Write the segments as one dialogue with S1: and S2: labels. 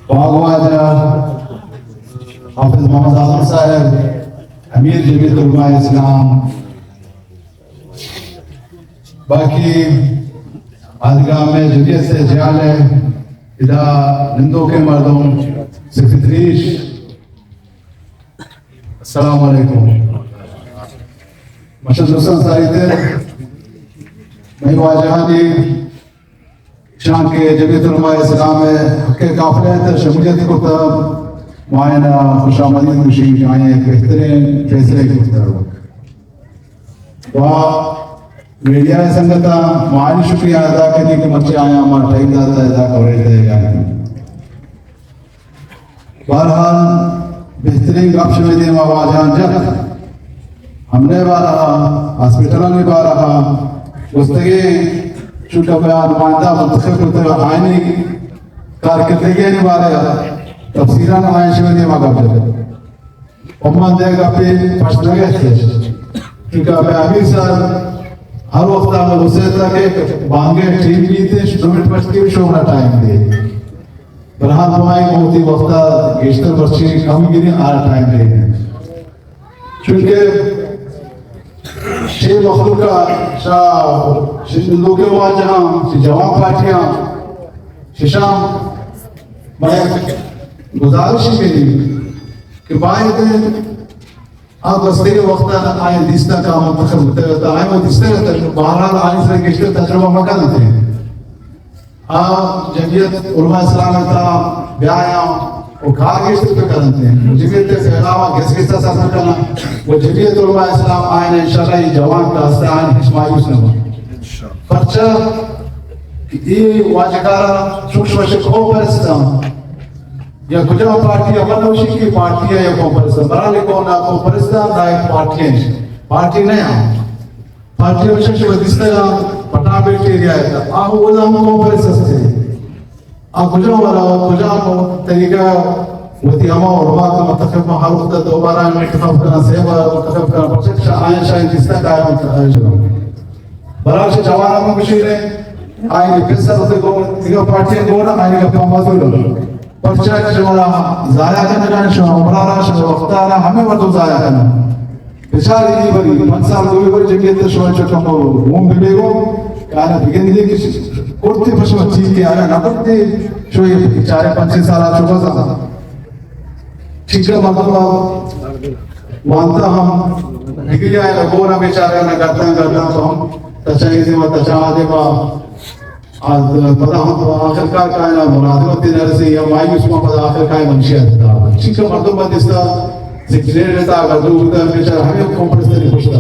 S1: باغواجہ حافظ محمد اعظم صاحب امیر جمعیت علماء اسلام باقی آدگاہ میں جمعیت سے جیال ہے ادا نندوں کے مردوں سکریتریش السلام علیکم مشہد حسن ساریتے میں واجہانی شان کے جمعیت علماء اسلام ہے حق قافلے تر شمولیت کو تر معائنہ خوش آمدید مشین جائیں بہترین فیصلے کرتا ہوں میڈیا سنگتا معانی شکریہ ادا کرنے کے مچے آیا ہمارا ٹائم داتا ادا کرے تھے بہرحال بہترین گپ شپ دے واجہان جب ہم نے بارا ہاسپٹل میں بارا گفتگی چونکہ بیان نمائندہ منتخب کرتے ہوئے آئینی کارکردگی نے بارا تفسیران آئین شوئے دے ماں گپ جب اممان دے گا پہ پشت لگے تھے چونکہ ابھی امیر صاحب ہر وقت آمد اسے تھا کہ بانگے ٹیم لی تھے شنومٹ پشتی بھی شوہرہ ٹائم دے برہان دمائی موتی وقتا گیشتر برچی کم گیری آرہ ٹائم دے چونکہ شیع مخلوقہ شیع لوگے واجہاں شیع جوان پارٹیاں شیشام بڑے گزارشی ملی کہ باید آپ دستے کے وقت آئیں دیستا کا منتخب ہوتا ہے آئیں وہ دیستے رہتا ہے بہرحال آئیں سے گشتر تجربہ مکان تھے آپ جمعیت علماء اسلام تا بیایا وہ کھار گشتر پہ کرتے ہیں جمعیت فیلاوہ گھس گستا ساتھ کرنا وہ جمعیت علماء اسلام آئیں انشاءاللہ یہ جوان کا ہستے آئیں ہشمایوس نہ ہوا پرچہ یہ واجکارا شکش وشک ہو پرستان یا کجا پارٹی امنوشی کی پارٹی ہے یا کونپرستان برالی کون کونپرستان دا ایک پارٹی ہے پارٹی نہیں ہے پارٹی وشک ودیستا ہے پٹنا بیٹی ایریا ہے آہو وزا ہم کونپرستان سے آہ کجا والا کجا طریقہ وتی ہما علماء کا منتخب میں ہر وقت دوبارہ انتخاب کرنا سیبا منتخب کرنا پرچک آئین شاہین دیستا ہے آئین شاہین برالی سے جوانا میں کشیر ہے آئین پیسر ہوتے دیگا پارٹی ہے گونا آئین کا پیامازو لگا پرچہ شمارا ضائع کرنا جانے شمارا عمرارا شمارا وقتارا ہمیں مردم ضائع کرنا بچاری یہ بری 5 سال دوئی بری جمعیت شمارا چکم کو موم بلے گو کہانا بگن دے کسی کرتے پشمہ چیز کے آیا نہ کرتے شوئی 4-5 سال آ چکا سا ٹھیکہ مردم وانتا ہم نکلی آئے لگونا بیچارے نہ کرتا تو ہم تچائی سے تچاہ دے با پتہ ہم آخرکار کائنا مناظرت دینا سے یا مایوس میں پتہ آخرکار منشیات تھا چکہ مردم بند اس کا ذکرین رہتا اگر دو ہوتا ہے بیچارہ ہمیں کمپرس نہیں پوچھتا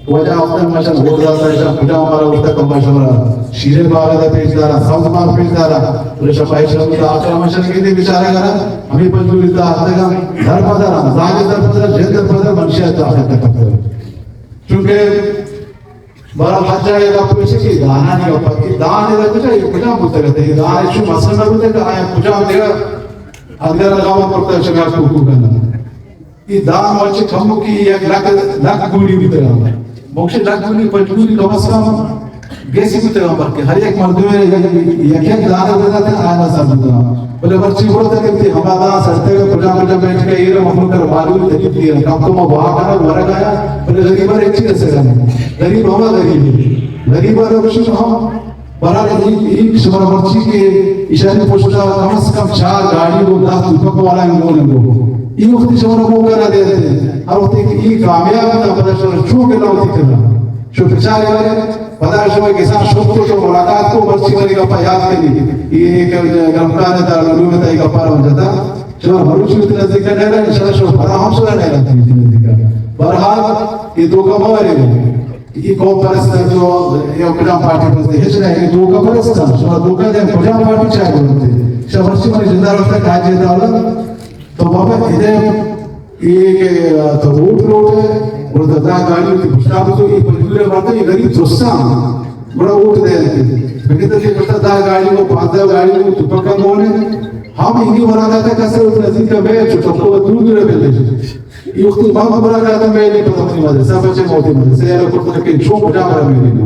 S1: وجہ افتر ماشاء گھوڑ جاتا ہے شاہ کجا ہمارا اٹھتا کم ماشاء اللہ شیرے باغ ہے پیش دارا سوز باغ پیش دارا رشا پائی شاہ ہوتا آخر ماشاء اللہ کہتے بیچارے گا ہمیں پنجوری تا آتے گا در پدر زاگے در پدر جہد در پدر منشیات آخر تک کرتے چونکہ بارا بچہ ہے کہ پوچھے کہ دانا نہیں ہوتا کہ دان ہے کچھ ہے کجا بولتے رہتے ہیں دان ہے شو مسئلہ نہ بولتے کہ آئے کجا دے گا اندر لگاوا پڑتا ہے شکار کو کرنا یہ دان وچے کھمو کی ایک لک گوڑی بھی طرح موکش لک گوڑی پنجوری کم از کم گیسی بھی طرح پر کہ ہر ایک مردوں میں یک دانا دیتا تھا آئینہ سب دیتا بلے برچی بولتا کہ ہمارا دان سرتے گا کجا بیٹھ کے یہ مخلوق کر معلوم تریب دیا کام تو میں وہاں کرنا ورگ آیا بلے غریبہ ایک چیز سے گا غریب ہوا غریب ہے بشن ہم برای ایک شمار مرچی کے اشارے پوچھتا کم از کم 4 گاڑی کو 10 روپے کو والا انگول انگو یہ وقتی شمار کو کرنا دیتے ہیں ہر وقت یہ کامیاب ہے پتا شمار چھو کے لاؤتی کرنا شو پچھارے والے پتا شمار کے ساتھ شوق کو ملاقات کو مرچی والی کا یاد کرنی یہ ایک گرمکان ہے دار لوگ میں کا پارا ہو جاتا شمار مروچی ہوتی نزدیک کا نیرہ انشاءاللہ شمار پرا ہم سولا نیرہ تھی نزدیک کا برحال یہ دو کا موارے ہو یہ کو پرستان جو یہ کجا پارٹی پرستے ہچ رہے ہیں دو کا پرستان شما دو کا دیں کجا پارٹی چاہے بولتے شما برسی مانی زندہ رکھتا ہے کاج جیتا ہوگا تو بابا ادھے یہ کہ تو روڈ ہے اور دا گاڑی ہوتی بشتا بسو یہ پنجولے بارتا یہ غریب دوستان بڑا اوٹ دے دیتے بکتا یہ بتا دا گاڑی کو 5 گاڑی کو تپکا مونے ہم انہی مرادا تھا کسے اس نزدیک کا بیچ چکو دور دور بلے یہ وقت بہت برا کہتا ہے میں نہیں پتا اپنی مدرسہ بچے موتی مدرسہ یا لوگ کرتا ہے کہ شو بجا برا میں نہیں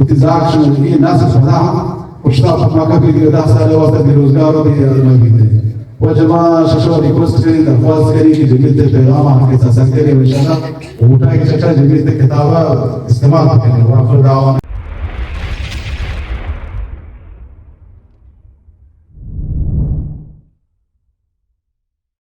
S1: اتزاق شو هي ناس صداها واشتاق ما كبير يدا سال وقت بروزگار بھی المجد وجماعه ششو ریکویسٹ کریں درخواست کریں کہ جمعیت پیغام آپ کے ساتھ کریں انشاءاللہ اٹھا کے چچا جمعیت کتابہ استعمال کریں واخر دعوانا